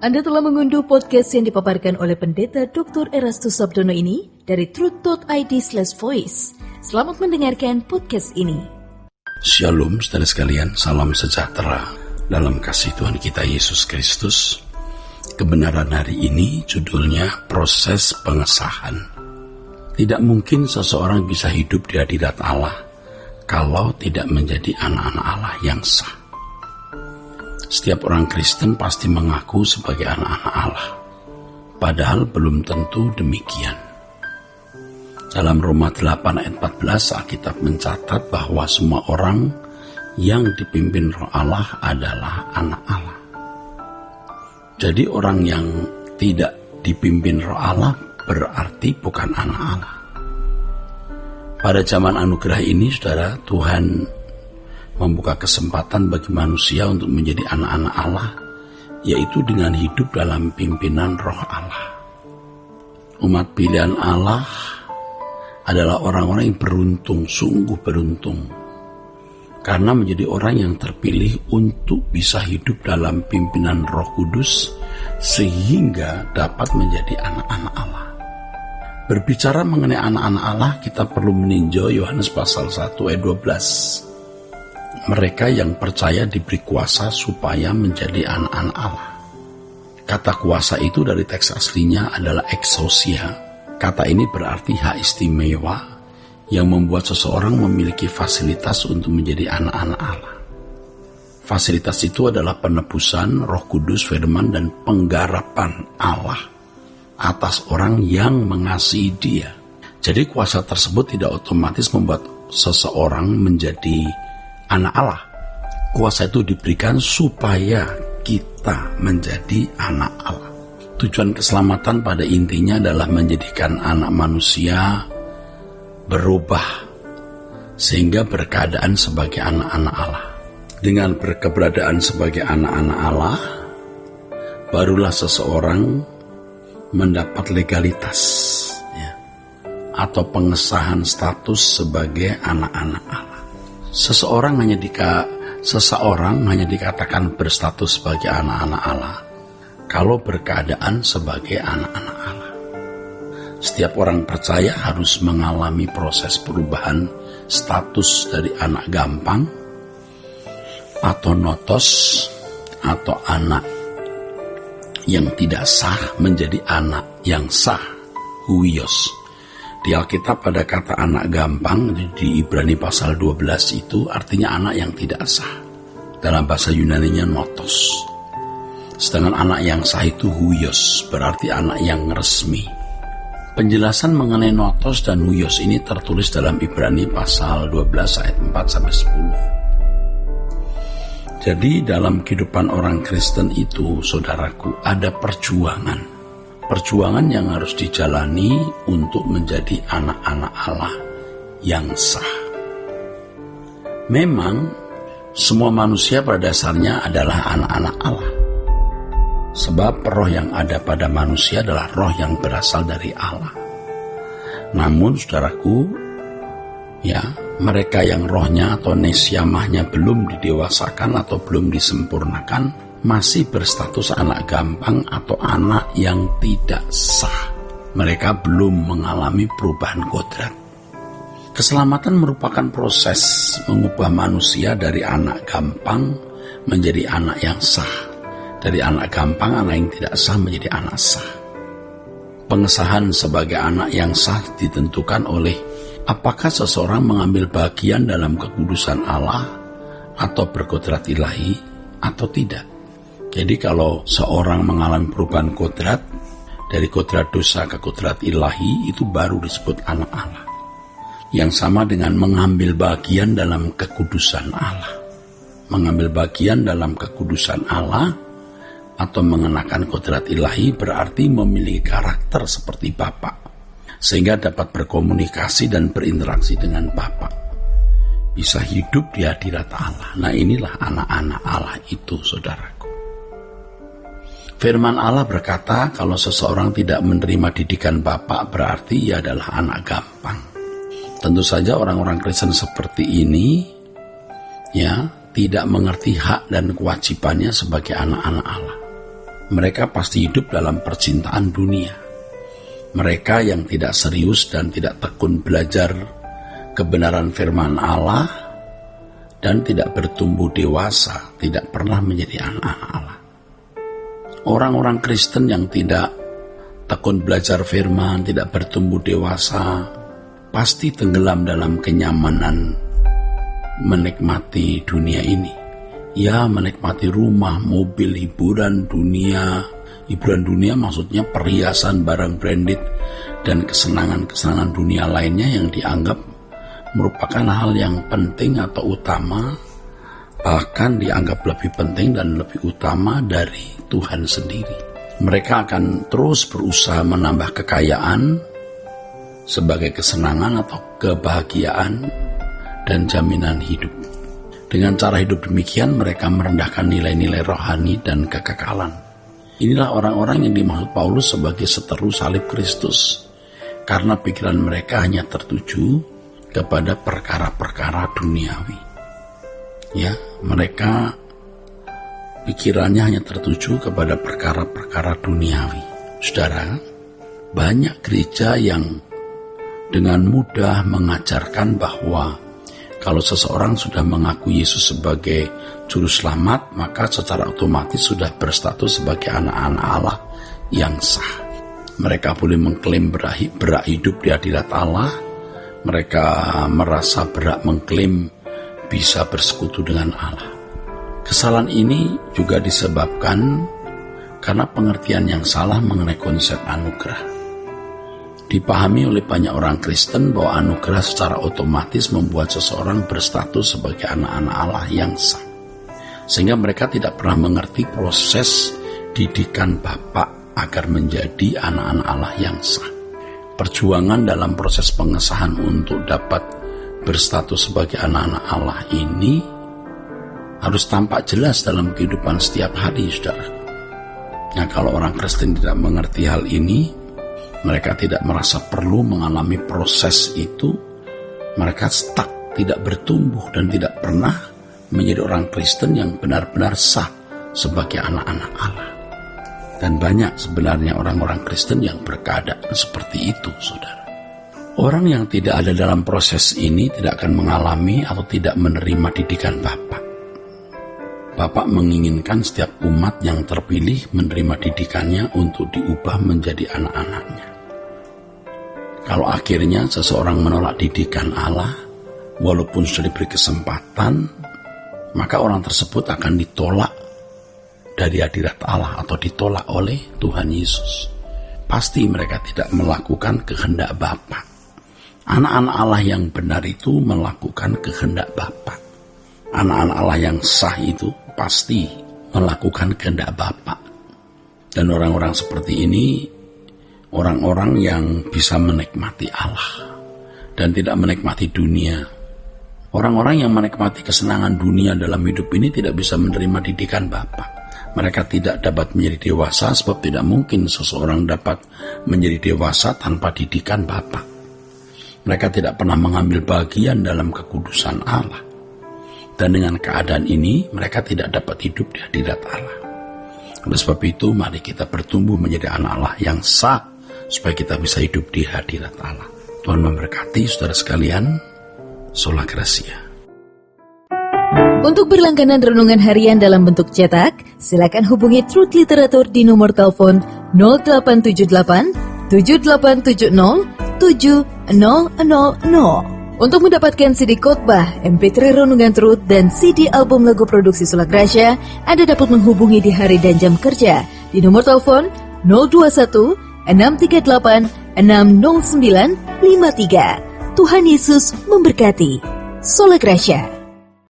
Anda telah mengunduh podcast yang dipaparkan oleh Pendeta Dr. Erastus Sabdono ini dari truth.id/voice. Selamat mendengarkan podcast ini. Shalom saudara sekalian, salam sejahtera dalam kasih Tuhan kita Yesus Kristus. Kebenaran hari ini judulnya proses pengesahan. Tidak mungkin seseorang bisa hidup di hadirat Allah kalau tidak menjadi anak-anak Allah yang sah. Setiap orang Kristen pasti mengaku sebagai anak-anak Allah, padahal belum tentu demikian. Dalam Roma 8 ayat 14, Alkitab mencatat bahwa semua orang yang dipimpin Roh Allah adalah anak Allah. Jadi orang yang tidak dipimpin Roh Allah berarti bukan anak Allah. Pada zaman anugerah ini, saudara, Tuhan membuka kesempatan bagi manusia untuk menjadi anak-anak Allah, yaitu dengan hidup dalam pimpinan Roh Allah. Umat pilihan Allah adalah orang-orang yang beruntung, sungguh beruntung, karena menjadi orang yang terpilih untuk bisa hidup dalam pimpinan Roh Kudus, sehingga dapat menjadi anak-anak Allah. Berbicara mengenai anak-anak Allah, kita perlu meninjau Yohanes pasal 1 ayat 12. Mereka yang percaya diberi kuasa supaya menjadi anak-anak Allah. Kata kuasa itu dari teks aslinya adalah exousia. Kata ini berarti hak istimewa yang membuat seseorang memiliki fasilitas untuk menjadi anak-anak Allah. Fasilitas itu adalah penebusan, Roh Kudus, firman, dan penggarapan Allah atas orang yang mengasihi Dia. Jadi kuasa tersebut tidak otomatis membuat seseorang menjadi anak Allah. Kuasa itu diberikan supaya kita menjadi anak Allah. Tujuan keselamatan pada intinya adalah menjadikan anak manusia berubah sehingga berkeadaan sebagai anak-anak Allah. Dengan berkeberadaan sebagai anak-anak Allah, barulah seseorang mendapat legalitas, atau pengesahan status sebagai anak-anak Allah. Seseorang hanya dikatakan berstatus sebagai anak-anak Allah kalau berkeadaan sebagai anak-anak Allah. Setiap orang percaya harus mengalami proses perubahan status dari anak gampang atau notos atau anak yang tidak sah menjadi anak yang sah, huios. Di Alkitab pada kata anak gampang di Ibrani pasal 12 itu artinya anak yang tidak sah. Dalam bahasa Yunaninya notos. Sedangkan anak yang sah itu huios, berarti anak yang resmi. Penjelasan mengenai notos dan huios ini tertulis dalam Ibrani pasal 12 ayat 4-10. Jadi dalam kehidupan orang Kristen itu, saudaraku, ada perjuangan yang harus dijalani untuk menjadi anak-anak Allah yang sah. Memang semua manusia pada dasarnya adalah anak-anak Allah. Sebab roh yang ada pada manusia adalah roh yang berasal dari Allah. Namun saudaraku, mereka yang rohnya atau nesiamahnya belum didewasakan atau belum disempurnakan, masih berstatus anak gampang atau anak yang tidak sah. Mereka belum mengalami perubahan kodrat. Keselamatan merupakan proses mengubah manusia dari anak gampang menjadi anak yang sah. Dari anak gampang, anak yang tidak sah menjadi anak sah. Pengesahan sebagai anak yang sah ditentukan oleh apakah seseorang mengambil bagian dalam kekudusan Allah atau berkodrat ilahi atau tidak. Jadi kalau seorang mengalami perubahan kodrat, dari kodrat dosa ke kodrat ilahi, itu baru disebut anak Allah. Yang sama dengan mengambil bagian dalam kekudusan Allah. Mengambil bagian dalam kekudusan Allah atau mengenakan kodrat ilahi berarti memiliki karakter seperti Bapa, sehingga dapat berkomunikasi dan berinteraksi dengan Bapa. Bisa hidup di hadirat Allah. Nah, inilah anak-anak Allah itu, saudaraku. Firman Allah berkata, kalau seseorang tidak menerima didikan Bapa, berarti ia adalah anak gampang. Tentu saja orang-orang Kristen seperti ini, tidak mengerti hak dan kewajibannya sebagai anak-anak Allah. mereka pasti hidup dalam percintaan dunia. Mereka yang tidak serius dan tidak tekun belajar kebenaran firman Allah dan tidak bertumbuh dewasa, tidak pernah menjadi anak Allah. Orang-orang Kristen yang tidak tekun belajar firman, tidak bertumbuh dewasa, pasti tenggelam dalam kenyamanan menikmati dunia ini. Ya, menikmati rumah, mobil, hiburan dunia. Hiburan dunia maksudnya perhiasan, barang branded, dan kesenangan-kesenangan dunia lainnya yang dianggap merupakan hal yang penting atau utama, bahkan dianggap lebih penting dan lebih utama dari Tuhan sendiri. Mereka akan terus berusaha menambah kekayaan sebagai kesenangan atau kebahagiaan dan jaminan hidup. Dengan cara hidup demikian, mereka merendahkan nilai-nilai rohani dan kekekalan. Inilah orang-orang yang dimaksud Paulus sebagai seteru salib Kristus, karena pikiran mereka hanya tertuju kepada perkara-perkara duniawi. Ya, mereka pikirannya hanya tertuju kepada perkara-perkara duniawi. Saudara, banyak gereja yang dengan mudah mengajarkan bahwa kalau seseorang sudah mengaku Yesus sebagai juru selamat, maka secara otomatis sudah berstatus sebagai anak-anak Allah yang sah. Mereka boleh mengklaim berhak hidup di hadirat Allah. Mereka merasa berhak mengklaim bisa bersekutu dengan Allah. Kesalahan ini juga disebabkan karena pengertian yang salah mengenai konsep anugerah. Dipahami oleh banyak orang Kristen bahwa anugerah secara otomatis membuat seseorang berstatus sebagai anak-anak Allah yang sah. Sehingga mereka tidak pernah mengerti proses didikan Bapa agar menjadi anak-anak Allah yang sah. Perjuangan dalam proses pengesahan untuk dapat berstatus sebagai anak-anak Allah ini harus tampak jelas dalam kehidupan setiap hari, saudara. Nah, kalau orang Kristen tidak mengerti hal ini, mereka tidak merasa perlu mengalami proses itu. Mereka stuck, tidak bertumbuh, dan tidak pernah menjadi orang Kristen yang benar-benar sah sebagai anak-anak Allah. Dan banyak sebenarnya orang-orang Kristen yang berkeadaan seperti itu, saudara. Orang yang tidak ada dalam proses ini tidak akan mengalami atau tidak menerima didikan Bapa. Bapak menginginkan setiap umat yang terpilih menerima didikannya untuk diubah menjadi anak-anaknya. Kalau akhirnya seseorang menolak didikan Allah, walaupun sudah diberi kesempatan, maka orang tersebut akan ditolak dari hadirat Allah atau ditolak oleh Tuhan Yesus. Pasti mereka tidak melakukan kehendak Bapa. Anak-anak Allah yang benar itu melakukan kehendak Bapa. Anak-anak Allah yang sah itu pasti melakukan kehendak Bapa. Dan orang-orang seperti ini, orang-orang yang bisa menikmati Allah dan tidak menikmati dunia. Orang-orang yang menikmati kesenangan dunia dalam hidup ini tidak bisa menerima didikan Bapa. Mereka tidak dapat menjadi dewasa sebab tidak mungkin seseorang dapat menjadi dewasa tanpa didikan Bapa. Mereka tidak pernah mengambil bagian dalam kekudusan Allah. Dan dengan keadaan ini, mereka tidak dapat hidup di hadirat Allah. Oleh sebab itu, mari kita bertumbuh menjadi anak Allah yang sah, supaya kita bisa hidup di hadirat Allah. Tuhan memberkati saudara sekalian. Sola Gracia. Untuk berlangganan renungan harian dalam bentuk cetak, silakan hubungi Truth Literatur di nomor telepon 0878 7870 7000. Untuk mendapatkan CD khotbah, MP3 renungan Truth, dan CD album lagu produksi Sola Gracia, Anda dapat menghubungi di hari dan jam kerja di nomor telepon 021 638 60953. Tuhan Yesus memberkati. Sola Gracia.